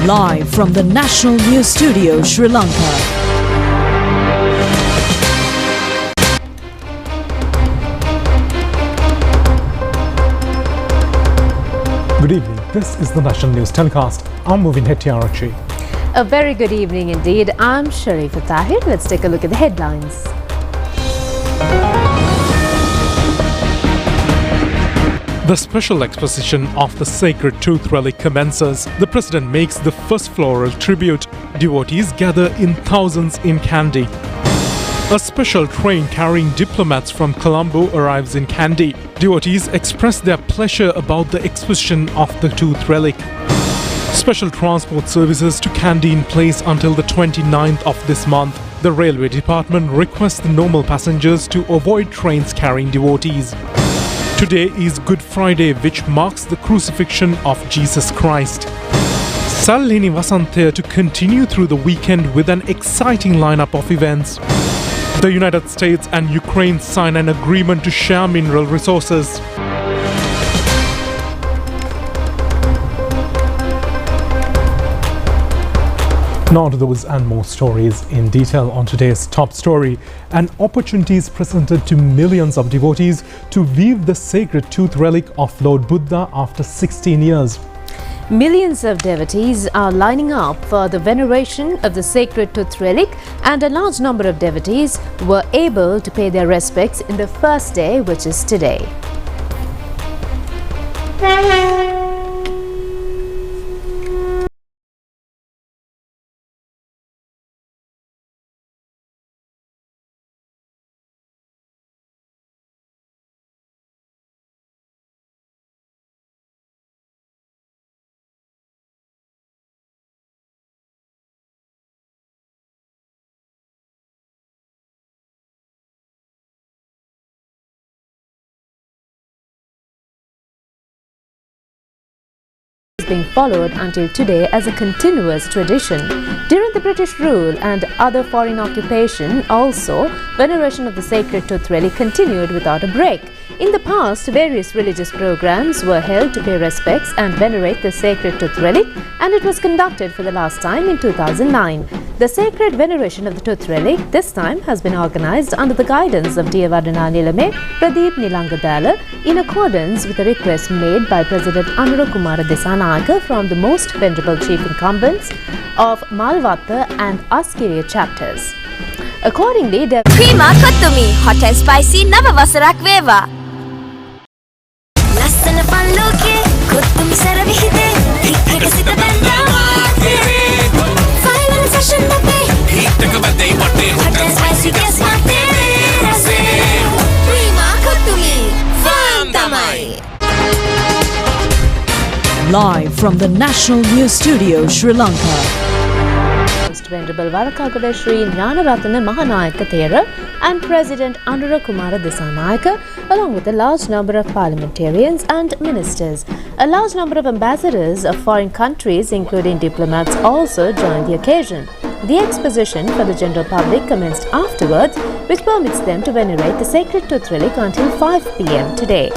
Live from the National News Studio, Sri Lanka. Good evening. This is the National News Telecast. I'm Movin Hettiarachchi. A very good evening indeed. I'm Sharifa Tahir. Let's take a look at the headlines. The special exposition of the sacred tooth relic commences. The president makes the first floral tribute. Devotees gather in thousands in Kandy. A special train carrying diplomats from Colombo arrives in Kandy. Devotees express their pleasure about the exposition of the tooth relic. Special transport services to Kandy in place until the 29th of this month. The railway department requests the normal passengers to avoid trains carrying devotees. Today is Good Friday, which marks the crucifixion of Jesus Christ. Salini Vasantaya to continue through the weekend with an exciting lineup of events. The United States and Ukraine sign an agreement to share mineral resources. Now to those and more stories in detail on today's top story. An opportunity is presented to millions of devotees to view the sacred tooth relic of Lord Buddha after 16 years. Millions of devotees are lining up for the veneration of the sacred tooth relic, and a large number of devotees were able to pay their respects in the first day, which is today. Being followed until today as a continuous tradition. During the British rule and other foreign occupation, also, veneration of the sacred tooth relic continued without a break. In the past, various religious programs were held to pay respects and venerate the sacred tooth relic, and it was conducted for the last time in 2009. The sacred veneration of the tooth relic this time has been organized under the guidance of Dear Vadana Nilame Pradeep Nilangadala in accordance with a request made by President Anurakkumara Disanayake from the most venerable chief incumbents of Malwatta and Askiriya chapters. Accordingly, the Prima Kottumi hot and spicy nava wasarak veva. Lassana palloke kottumi saravi hite hikka sita banda final session nape hikka badai patte hot and spicy gas mate rase Prima Kottumi fan tamai. Live from the National News Studio, Sri Lanka. Venerable Varakagoda Sri Gnanaratana Mahanayaka Thera and President Anurakkumara Disanayake, along with a large number of parliamentarians and ministers. A large number of ambassadors of foreign countries, including diplomats, also joined the occasion. The exposition for the general public commenced afterwards, which permits them to venerate the sacred tooth relic until 5 p.m. today.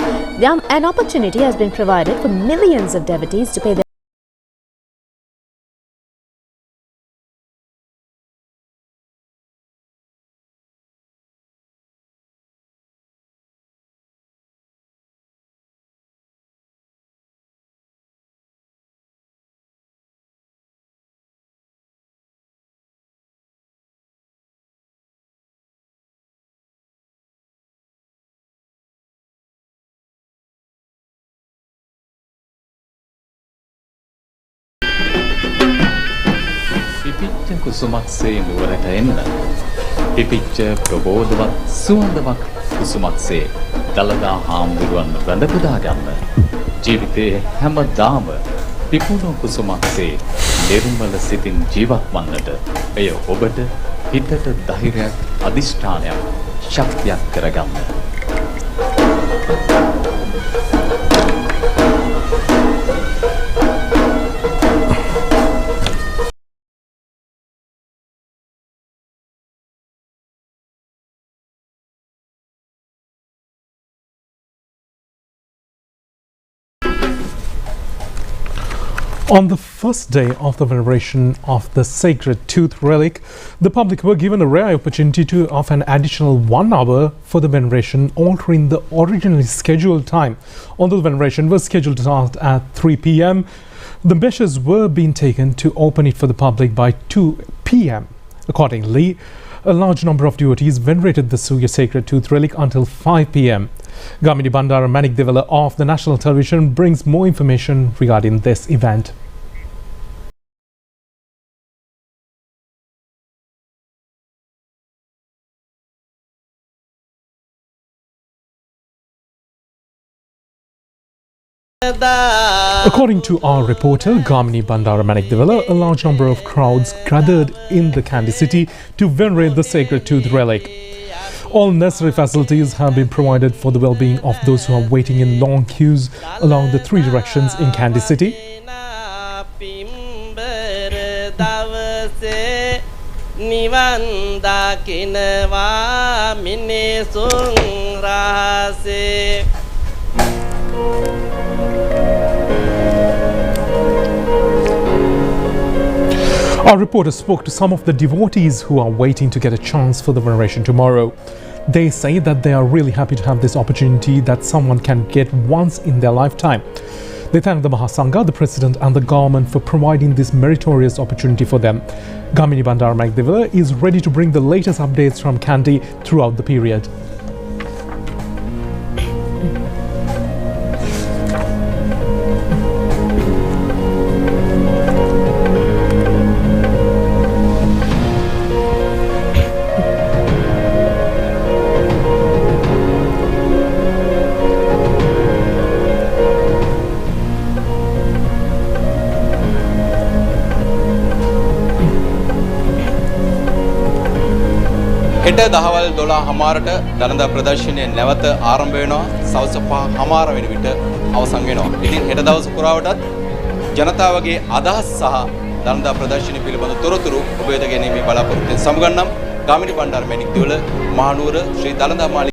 An opportunity has been provided for millions of devotees to pay their පිපිච්ච කුසුමක්සේ නුවරට එන්න පිපිච්ච ප්‍රබෝධවත් සුවඳවත් කුසුමක්සේ දලදා හාමුදුරුවන් වැඳ පුදා ගන්න ජීවිතේ හැමදාම පිපුණු කුසුමක්සේ නිර්මල සිතින් ජීවත් වන්නට එය ඔබට හිතට ධෛර්යයක් අදිෂ්ඨානයක් ශක්තියක් කරගන්න On the first day of the veneration of the sacred tooth relic, the public were given a rare opportunity of an additional 1 hour for the veneration, altering the originally scheduled time. Although the veneration was scheduled to start at 3 p.m., the measures were being taken to open it for the public by 2 p.m. Accordingly, a large number of devotees venerated the sacred tooth relic until 5 p.m. Gamini Bandara Manik Devela of the National Television brings more information regarding this event. According to our reporter Gamini Bandara Manik Devela, a large number of crowds gathered in the Kandy city to venerate the sacred tooth relic. All necessary facilities have been provided for the well-being of those who are waiting in long queues along the 3 directions in Kandy city. Our reporter spoke to some of the devotees who are waiting to get a chance for the veneration tomorrow. They say that they are really happy to have this opportunity that someone can get once in their lifetime. They thank the Mahasangha, the President and the government for providing this meritorious opportunity for them. Gamini Bandara Manik Devela is ready to bring the latest updates from Kandy throughout the period. හෙට දහවල් 12:00ට දළදා ප්‍රදර්ශනය නැවත ආරම්භ වෙනවා. සවස් 5:00 වෙන විට අවසන් වෙනවා. ඉතින් හෙට දවස පුරාවටත් ජනතාවගේ අදහස් සහ දළදා ප්‍රදර්ශනය පිළිබඳ තොරතුරු ඔබ වෙත ගැනීමේ බලාපොරොත්තුවෙන් සමුගන්නම්. ගාමිණී බණ්ඩාර මැණික් දෙවල මහනුවර ශ්‍රී දළදා මාලිගාවේ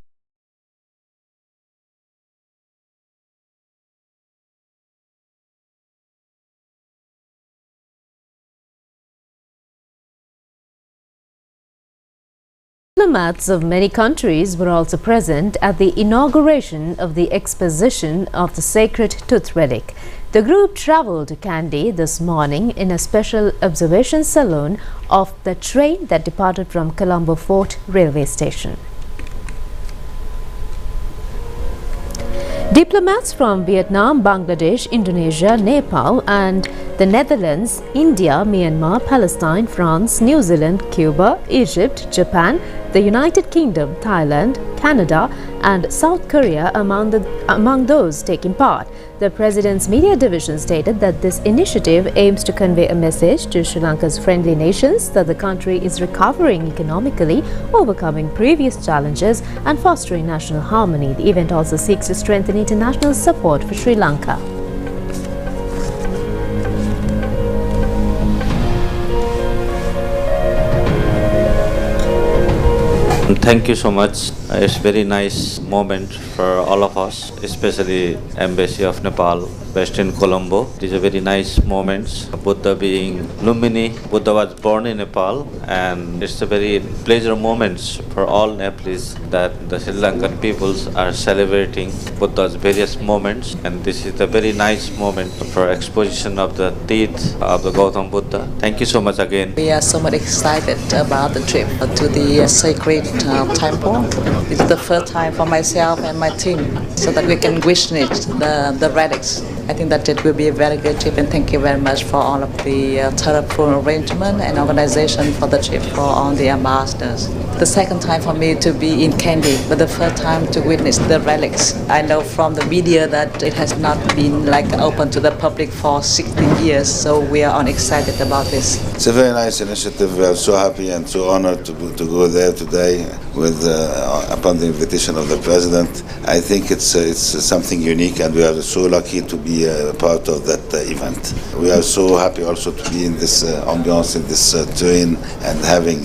Diplomats of many countries were also present at the inauguration of the exposition of the sacred tooth relic. The group travelled to Kandy this morning in a special observation saloon of the train that departed from Colombo Fort railway station. Diplomats from Vietnam, Bangladesh, Indonesia, Nepal and the Netherlands, India, Myanmar, Palestine, France, New Zealand, Cuba, Egypt, Japan, the United Kingdom, Thailand, Canada and South Korea among those taking part. The President's media division stated that this initiative aims to convey a message to Sri Lanka's friendly nations that the country is recovering economically, overcoming previous challenges and fostering national harmony. The event also seeks to strengthen international support for Sri Lanka. Thank you so much. It's a very nice moment for all of us, especially Embassy of Nepal, based in Colombo. It is a very nice moment. Buddha being Lumini, Buddha was born in Nepal, and it's a very pleasure moments for all Nepalese that the Sri Lankan peoples are celebrating Buddha's various moments, and this is a very nice moment for exposition of the teeth of the Gautam Buddha. Thank you so much again. We are so much excited about the trip to the sacred temple. It's the first time for myself and my team, so that we can witness the relics. I think that it will be a very good trip, and thank you very much for all of the thoughtful arrangement and organization for the trip for all the ambassadors. The second time for me to be in Kandy, but the first time to witness the relics. I know from the media that it has not been like open to the public for 16 years, so we are excited about this. It's a very nice initiative. We are so happy and so honored to go there today with upon the invitation of the President. I think it's something unique, and we are so lucky to be part of that event. We are so happy also to be in this ambiance, in this train, and having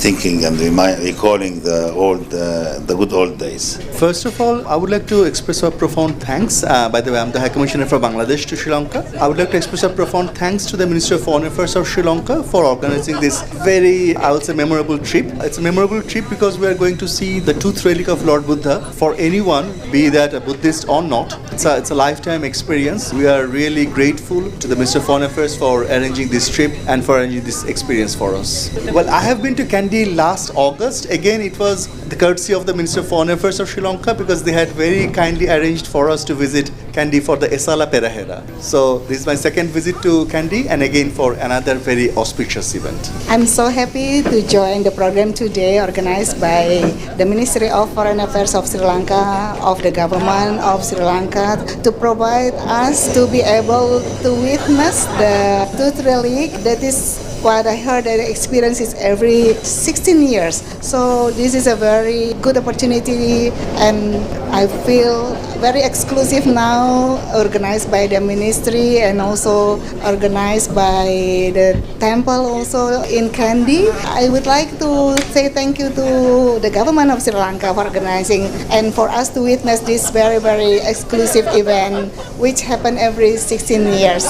thinking and recalling the good old days. First of all, I would like to express a profound thanks. By the way, I'm the High Commissioner for Bangladesh to Sri Lanka. I would like to express a profound thanks to the Ministry of Foreign Affairs of Sri Lanka for organizing this very, I would say, memorable trip. It's a memorable trip because we are going to see the tooth relic of Lord Buddha. For anyone, be that a Buddhist or not, it's a lifetime experience. We are really grateful to the Ministry of Foreign Affairs for arranging this trip and for arranging this experience for us. Well, I have been to Kandy last August. Again, it was the courtesy of the Ministry of Foreign Affairs of Sri Lanka because they had very kindly arranged for us to visit Kandy for the Esala Perahera. So this is my second visit to Kandy and again for another very auspicious event. I'm so happy to join the program today organized by the Ministry of Foreign Affairs of Sri Lanka, of the government of Sri Lanka, to provide us to be able to witness the tooth relic. That is what I heard, that experience is every 16 years. So this is a very good opportunity and I feel very exclusive now, organized by the ministry and also organized by the temple also in Kandy. I would like to say thank you to the government of Sri Lanka for organizing and for us to witness this very, very exclusive event which happen every 16 years.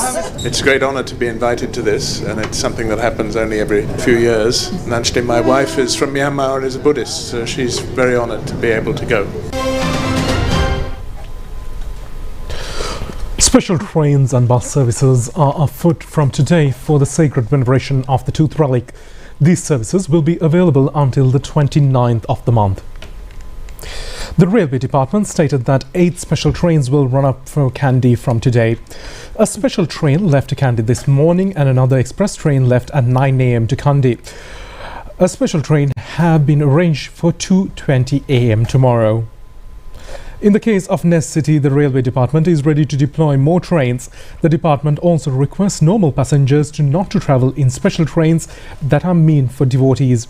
It's a great honor to be invited to this, and it's something that happens only every few years. And actually my wife is from Myanmar and is a Buddhist, so she's very honored to be able to go. Special trains and bus services are afoot from today for the sacred veneration of the tooth relic. These services will be available until the 29th of the month. The Railway Department stated that 8 special trains will run up for Kandy from today. A special train left to Kandy this morning and another express train left at 9 a.m. to Kandy. A special train have been arranged for 2:20 a.m. tomorrow. In the case of Nest City, the Railway Department is ready to deploy more trains. The department also requests normal passengers to not to travel in special trains that are meant for devotees.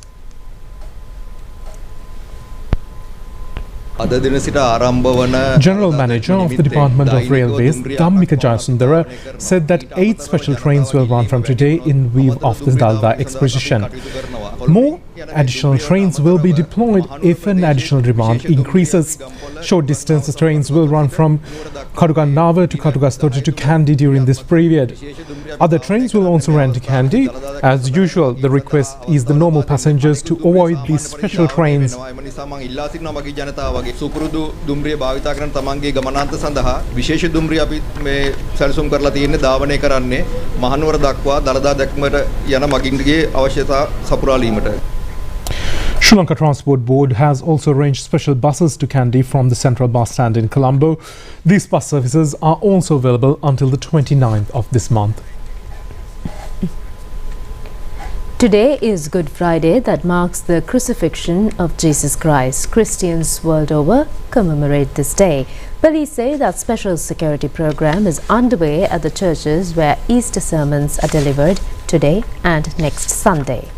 General Manager of the Department of Railways, Dhammika Jayasundara, said that 8 special trains will run from today in view of the Dalda exposition. More additional trains will be deployed if an additional demand increases. Short distance trains will run from Kaduganawa to Kadugastoti to Kandy during this period. Other trains will also run to Kandy. As usual, the request is the normal passengers to avoid these special trains. සුපුරුදු දුම්රිය භාවිතා කරන තමන්ගේ ගමනාන්ත සඳහා විශේෂ දුම්රිය අපි මේ සැලසුම් කරලා තියෙන්නේ ධාවනය කරන්නේ මහනුවර දක්වා දලදා දැක්මට යන මගින්ගේ අවශ්‍යතා සපුරාලීමට. Sri Lanka Transport Board has also arranged special buses to Kandy from the central bus stand in Colombo. These bus services are also available until the 29th of this month. Today is Good Friday, that marks the crucifixion of Jesus Christ. Christians world over commemorate this day. Police say that special security program is underway at the churches where Easter sermons are delivered today and next Sunday.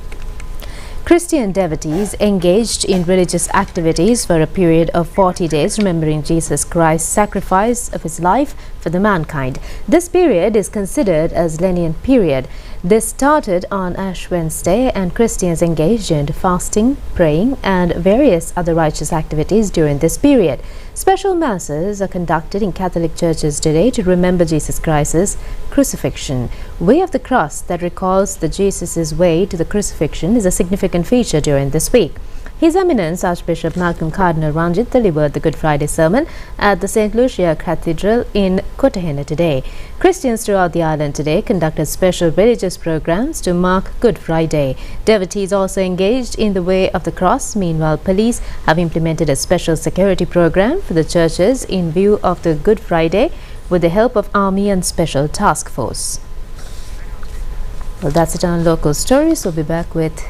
Christian devotees engaged in religious activities for a period of 40 days, remembering Jesus Christ's sacrifice of his life for the mankind. This period is considered as Lenten period. This started on Ash Wednesday, and Christians engaged in fasting, praying and various other righteous activities during this period. Special masses are conducted in Catholic churches today to remember Jesus Christ's crucifixion. Way of the Cross, that recalls the Jesus' way to the crucifixion, is a significant feature during this week. His Eminence Archbishop Malcolm Cardinal Ranjit delivered the Good Friday sermon at the St. Lucia Cathedral in Kotahena today. Christians throughout the island today conducted special religious programs to mark Good Friday. Devotees also engaged in the Way of the Cross. Meanwhile, police have implemented a special security program for the churches in view of the Good Friday with the help of Army and Special Task Force. Well, that's it on local stories. We'll be back with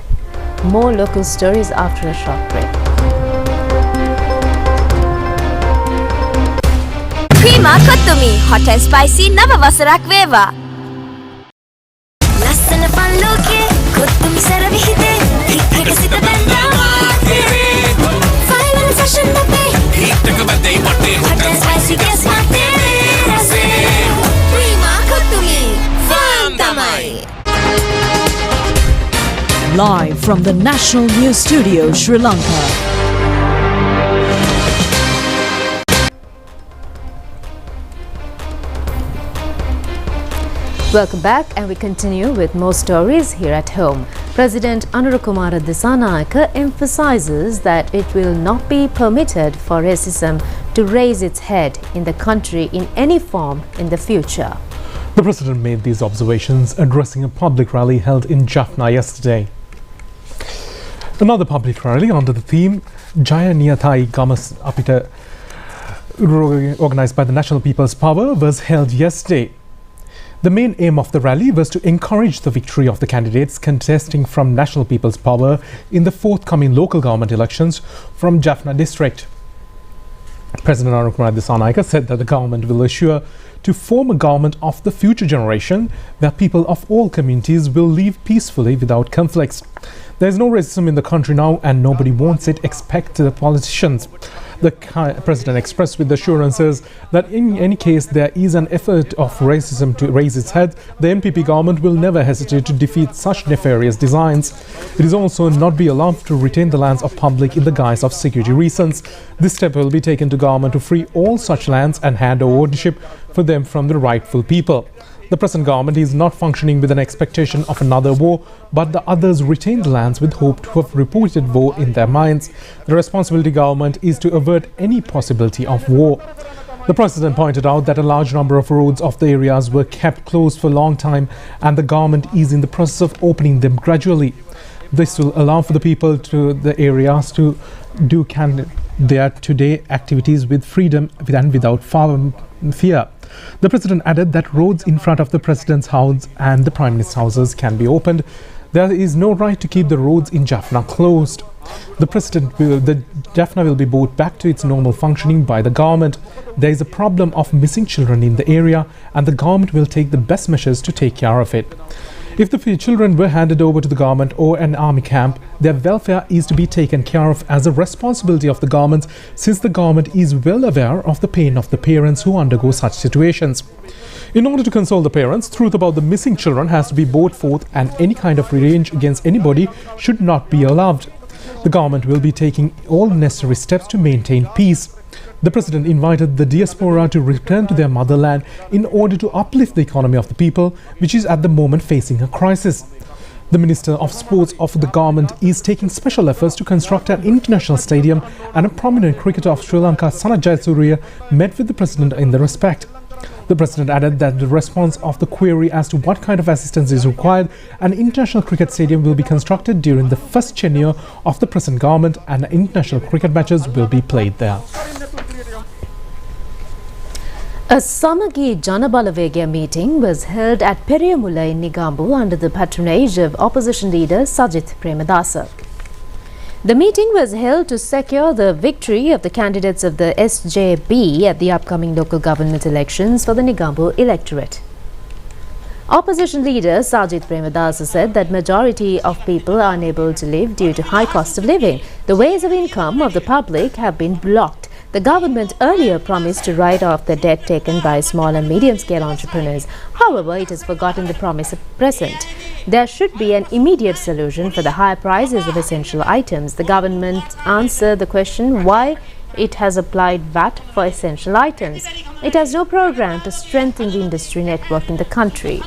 more local stories after a short break. Prima Kottumi, hot and spicy nava wasarak veva. Lassana panloke, Kottumi saravihide, hikakasita banda maatere. File and fashion nape, hittaka badde motte, hot and spicy guess maatere rase. Prima Kottumi, fan tamai. Live from the National News Studio, Sri Lanka. Welcome back, and we continue with more stories here at home. President Anurukumara Dissanayake emphasizes that it will not be permitted for racism to raise its head in the country in any form in the future. The president made these observations addressing a public rally held in Jaffna yesterday. Another public rally under the theme Jaya Niyathai Gamas Apita, organized by the National People's Power, was held yesterday. The main aim of the rally was to encourage the victory of the candidates contesting from National People's Power in the forthcoming local government elections from Jaffna district. President Anurukumara Dissanayake said that the government will assure to form a government of the future generation where people of all communities will live peacefully without conflicts. There is no racism in the country now and nobody wants it, except the politicians. The president expressed with assurances that in any case there is an effort of racism to raise its head, the NPP government will never hesitate to defeat such nefarious designs. It is also not be allowed to retain the lands of public in the guise of security reasons. This step will be taken to government to free all such lands and hand over ownership for them from the rightful people. The present government is not functioning with an expectation of another war, but the others retain the lands with hope to have reported war in their minds. The responsibility government is to avert any possibility of war. The president pointed out that a large number of roads of the areas were kept closed for a long time and the government is in the process of opening them gradually. This will allow for the people to the areas to do their today activities with freedom and without fear. The president added that roads in front of the president's house and the prime minister's houses can be opened. There is no right to keep the roads in Jaffna closed. The Jaffna will be brought back to its normal functioning by the government. There is a problem of missing children in the area and the government will take the best measures to take care of it. If the children were handed over to the government or an army camp, their welfare is to be taken care of as a responsibility of the government, since the government is well aware of the pain of the parents who undergo such situations. In order to console the parents, truth about the missing children has to be brought forth and any kind of revenge against anybody should not be allowed. The government will be taking all necessary steps to maintain peace. The president invited the diaspora to return to their motherland in order to uplift the economy of the people, which is at the moment facing a crisis. The Minister of Sports of the government is taking special efforts to construct an international stadium, and a prominent cricketer of Sri Lanka, Sanat Jayasuriya, met with the president in the respect. The president added that the response of the query as to what kind of assistance is required, an international cricket stadium will be constructed during the first tenure of the present government and international cricket matches will be played there. A Samagi Janabalavegya meeting was held at Periyamula in Negombo under the patronage of opposition leader Sajith Premadasa. The meeting was held to secure the victory of the candidates of the SJB at the upcoming local government elections for the Negombo electorate. Opposition leader Sajith Premadasa said that majority of people are unable to live due to high cost of living. The ways of income of the public have been blocked. The government earlier promised to write off the debt taken by small and medium-scale entrepreneurs. However, it has forgotten the promise at present. There should be an immediate solution for the high prices of essential items. The government answered the question why it has applied VAT for essential items. It has no program to strengthen the industry network in the country.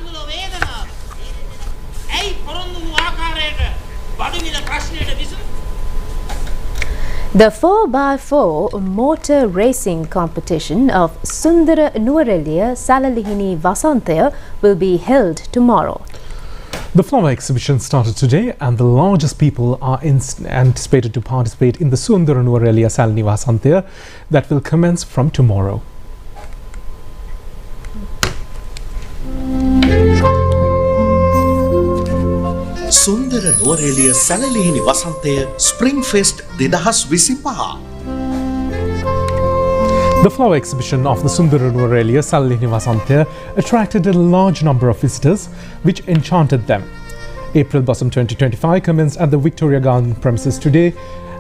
The 4x4 motor racing competition of Sundara Nuwareliya Salalihini Vasantaya will be held tomorrow. The flower exhibition started today and the largest people are anticipated to participate in the Sundara Nuwareliya Salalihini Vasantaya that will commence from tomorrow. සුන්දර නුවරඑළිය සැලලිහිණි වසන්තය spring fest 2025. The flower exhibition of the Sundara Nuwareliya Salalihini Vasantaya attracted a large number of visitors, which enchanted them. April Blossom 2025 commenced at the Victoria Garden premises today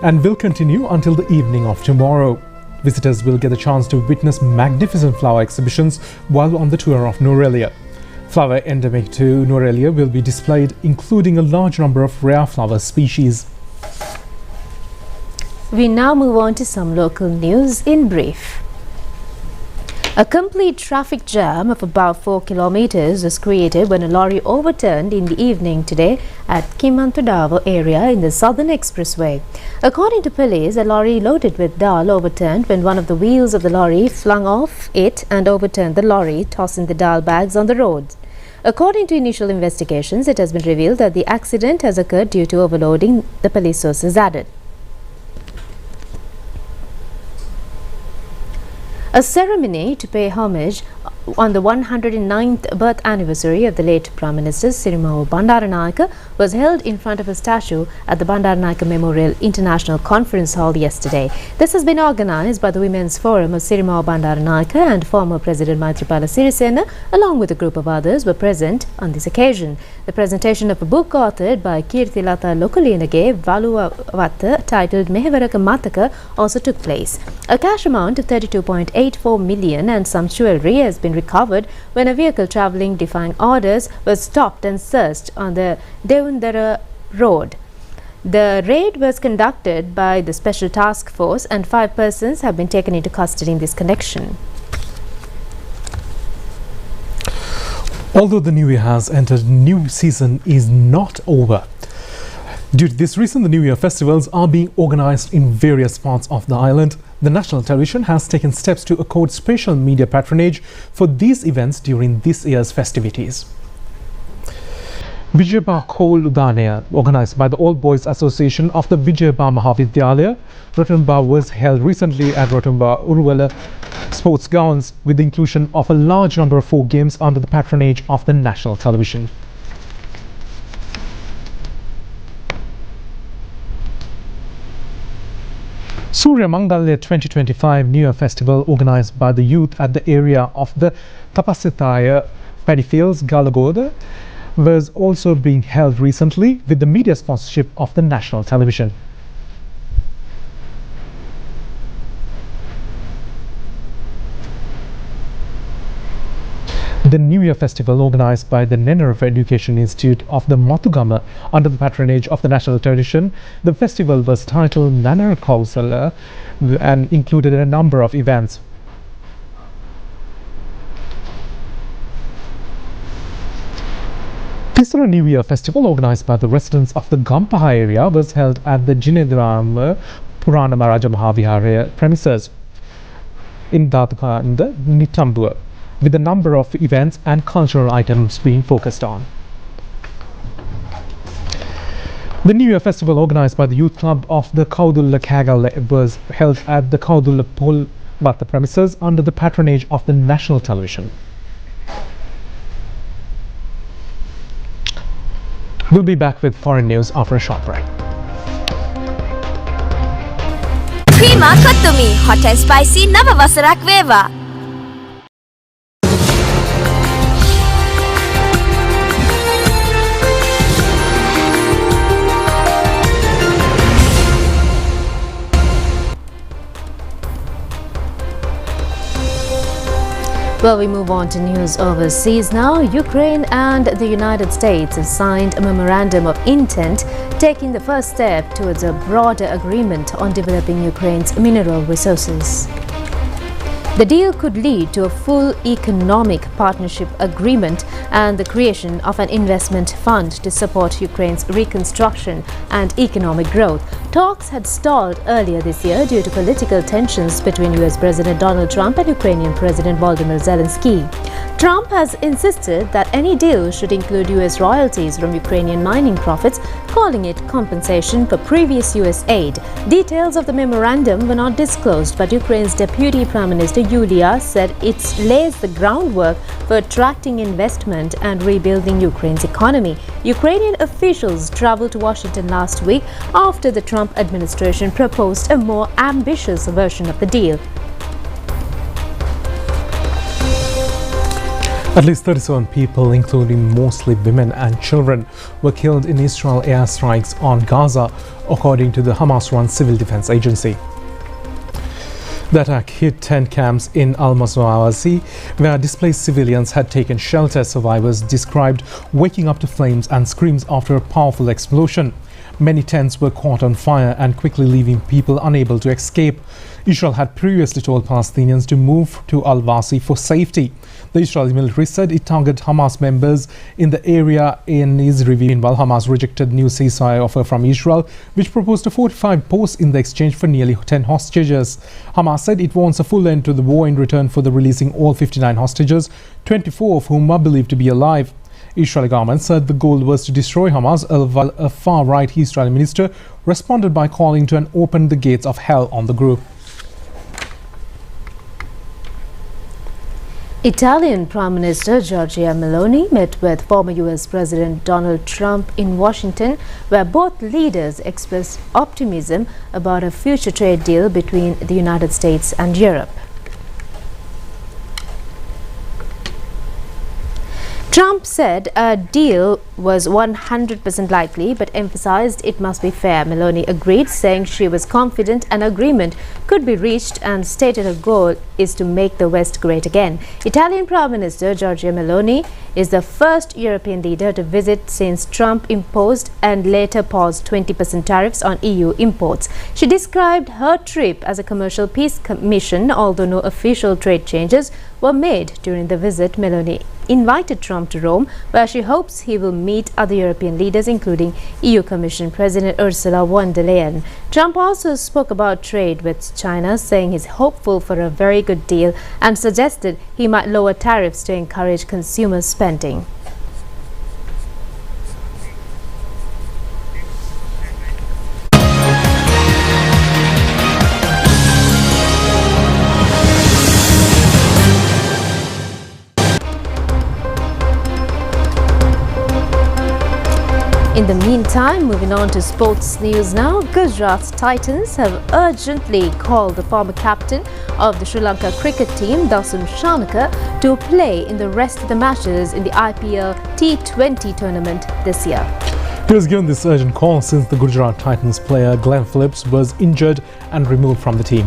and will continue until the evening of tomorrow. Visitors will get a chance to witness magnificent flower exhibitions while on the tour of Nuwareliya. Flower endemic to Norelia will be displayed, including a large number of rare flower species. We now move on to some local news in brief. A complete traffic jam of about 4 kilometers was created when a lorry overturned in the evening today at Kimantudavo area in the Southern Expressway. According to police, a lorry loaded with dal overturned when one of the wheels of the lorry flung off it and overturned the lorry, tossing the dal bags on the road. According to initial investigations, it has been revealed that the accident has occurred due to overloading, the police sources added. A ceremony to pay homage on the 109th birth anniversary of the late Prime Minister Sirimao Bandaranayake was held in front of a statue at the Bandaranayake Memorial International Conference Hall yesterday. This has been organized by the Women's Forum of Sirimao Bandaranayake, and former President Maithripala Sirisena, along with a group of others, were present on this occasion. The presentation of a book authored by Kirtilata Lokalinage Valuavatta titled Mehevaraka Mataka also took place. A cash amount of 32.84 million and some jewellery has been recovered when a vehicle travelling defying orders was stopped and searched on the Devundara road. The raid was conducted by the Special Task Force and 5 persons have been taken into custody in this connection. Although the new year has entered, new season is not over. Due to this reason, the New Year festivals are being organized in various parts of the island. The national television has taken steps to accord special media patronage for these events during this year's festivities. Vijayaba Khol Udanaya, organized by the Old Boys Association of the Vijayaba Mahavidyalaya, Rotumba, was held recently at Rotumba Urwala Sports Grounds with the inclusion of a large number of folk games under the patronage of the national television. Surya Mangalya 2025 New Year Festival, organized by the youth at the area of the Tapasithaya paddy fields, Galagoda, was also being held recently with the media sponsorship of the national television. The New Year Festival, organized by the Nenner Education Institute of the Mathugama under the patronage of the national television. The festival was titled Nannar Kausala and included a number of events. Tisra New Year Festival, organized by the residents of the Gampaha area, was held at the Jinedrama Purana Maharaja Mahavihara premises in Dataka in the Nitambua, with a number of events and cultural items being focused on. The New Year Festival, organized by the Youth Club of the Kaudulla Kagal, was held at the Kaudulla Polvata premises under the patronage of the national television. We'll be back with foreign news after a short break. Prima Kottumi, hot and spicy Nava Vasarak Veva. Well, we move on to news overseas now. Ukraine and the United States have signed a memorandum of intent, taking the first step towards a broader agreement on developing Ukraine's mineral resources. The deal could lead to a full economic partnership agreement and the creation of an investment fund to support Ukraine's reconstruction and economic growth. Talks had stalled earlier this year due to political tensions between US President Donald Trump and Ukrainian President Volodymyr Zelensky. Trump has insisted that any deal should include US royalties from Ukrainian mining profits, calling it compensation for previous US aid. Details of the memorandum were not disclosed, but Ukraine's Deputy Prime Minister Yulia said it lays the groundwork for attracting investment and rebuilding Ukraine's economy. Ukrainian officials traveled to Washington last week after the Trump administration proposed a more ambitious version of the deal. At least 37 people, including mostly women and children, were killed in Israel airstrikes on Gaza, according to the Hamas-run Civil Defense Agency. The attack hit 10 camps in Al-Masawasi, where displaced civilians had taken shelter. Survivors described waking up to flames and screams after a powerful explosion. Many tents were caught on fire and quickly leaving people unable to escape. Israel had previously told Palestinians to move to Al-Wasi for safety. The Israeli military said it targeted Hamas members in the area in its review, while Hamas rejected new ceasefire offer from Israel, which proposed a 45 posts in the exchange for nearly 10 hostages. Hamas said it wants a full end to the war in return for the releasing all 59 hostages, 24 of whom are believed to be alive. Israeli government said the goal was to destroy Hamas, while a far-right Israeli minister responded by calling to open the gates of hell on the group. Italian Prime Minister Giorgia Meloni met with former US President Donald Trump in Washington, where both leaders expressed optimism about a future trade deal between the United States and Europe. Trump said a deal was 100% likely, but emphasized it must be fair. Meloni agreed, saying she was confident an agreement could be reached, and stated her goal is to make the West great again. Italian Prime Minister Giorgia Meloni is the first European leader to visit since Trump imposed and later paused 20% tariffs on EU imports. She described her trip as a commercial peace mission, although no official trade changes were made during the visit. Meloni invited Trump to Rome, where she hopes he will meet other European leaders, including EU Commission President Ursula von der Leyen. Trump also spoke about trade with China, saying he's hopeful for a very good deal and suggested he might lower tariffs to encourage consumer spending. In the meantime, moving on to sports news now, Gujarat Titans have urgently called the former captain of the Sri Lanka cricket team, Dasun Shanaka, to play in the rest of the matches in the IPL T20 tournament this year. He was given this urgent call since the Gujarat Titans player Glenn Phillips was injured and removed from the team.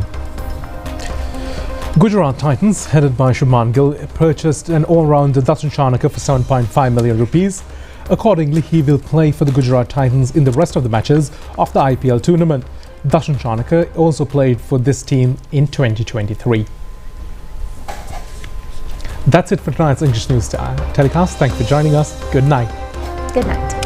Gujarat Titans, headed by Shubman Gill, purchased an all-rounder Dasun Shanaka for 7.5 million rupees. Accordingly, he will play for the Gujarat Titans in the rest of the matches of the IPL tournament. Dasun Shanaka also played for this team in 2023. That's it for tonight's English News telecast. Thank you for joining us. Good night. Good night.